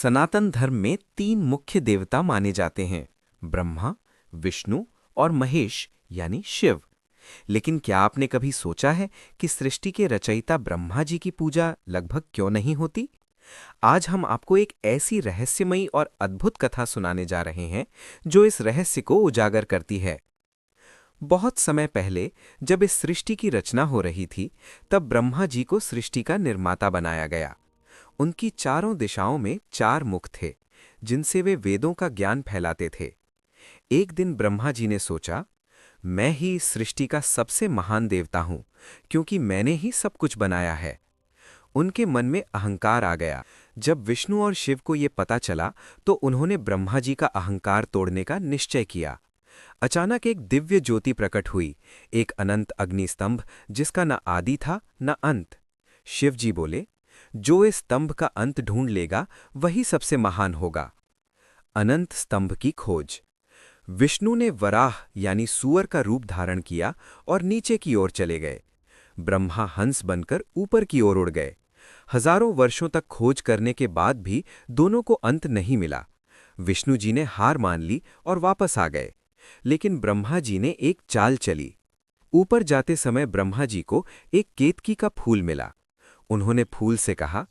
सनातन धर्म में तीन मुख्य देवता माने जाते हैं, ब्रह्मा, विष्णु और महेश यानी शिव। लेकिन क्या आपने कभी सोचा है कि सृष्टि के रचयिता ब्रह्मा जी की पूजा लगभग क्यों नहीं होती? आज हम आपको एक ऐसी रहस्यमयी और अद्भुत कथा सुनाने जा रहे हैं जो इस रहस्य को उजागर करती है। बहुत समय पहले जब इस सृष्टि की रचना हो रही थी, तब ब्रह्मा जी को सृष्टि का निर्माता बनाया गया। उनकी चारों दिशाओं में चार मुख थे, जिनसे वे वेदों का ज्ञान फैलाते थे। एक दिन ब्रह्मा जी ने सोचा, मैं ही इस सृष्टि का सबसे महान देवता हूं, क्योंकि मैंने ही सब कुछ बनाया है। उनके मन में अहंकार आ गया। जब विष्णु और शिव को ये पता चला, तो उन्होंने ब्रह्मा जी का अहंकार तोड़ने का निश्चय किया। अचानक एक दिव्य ज्योति प्रकट हुई, एक अनंत अग्निस्तंभ जिसका न आदि था न अंत। शिव जी बोले, जो इस स्तंभ का अंत ढूंढ लेगा वही सबसे महान होगा। अनंत स्तंभ की खोज। विष्णु ने वराह यानी सूअर का रूप धारण किया और नीचे की ओर चले गए। ब्रह्मा हंस बनकर ऊपर की ओर उड़ गए। हजारों वर्षों तक खोज करने के बाद भी दोनों को अंत नहीं मिला। विष्णु जी ने हार मान ली और वापस आ गए। लेकिन ब्रह्मा जी ने एक चाल चली। ऊपर जाते समय ब्रह्मा जी को एक केतकी का फूल मिला। उन्होंने फूल से कहा,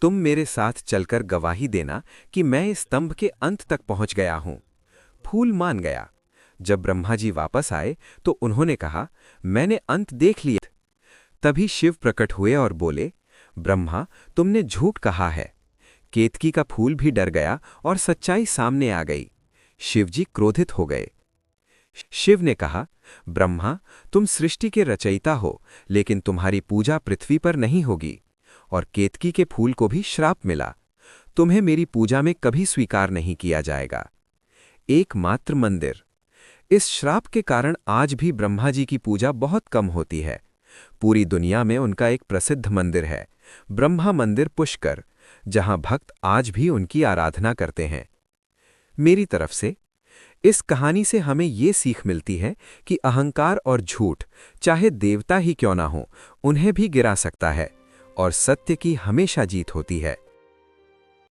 तुम मेरे साथ चलकर गवाही देना कि मैं इस स्तंभ के अंत तक पहुंच गया हूं। फूल मान गया। जब ब्रह्मा जी वापस आए तो उन्होंने कहा, मैंने अंत देख लिया। तभी शिव प्रकट हुए और बोले, ब्रह्मा, तुमने झूठ कहा है। केतकी का फूल भी डर गया और सच्चाई सामने आ गई। शिव जी क्रोधित हो गए। शिव ने कहा, ब्रह्मा, तुम सृष्टि के रचयिता हो, लेकिन तुम्हारी पूजा पृथ्वी पर नहीं होगी। और केतकी के फूल को भी श्राप मिला। तुम्हें मेरी पूजा में कभी स्वीकार नहीं किया जाएगा। एकमात्र मंदिर। इस श्राप के कारण आज भी ब्रह्मा जी की पूजा बहुत कम होती है। पूरी दुनिया में उनका एक प्रसिद्ध मंदिर है, ब्रह्मा मंदिर पुष्कर, जहां भक्त आज भी उनकी आराधना करते हैं। मेरी तरफ से इस कहानी से हमें ये सीख मिलती है कि अहंकार और झूठ, चाहे देवता ही क्यों ना हो, उन्हें भी गिरा सकता है और सत्य की हमेशा जीत होती है।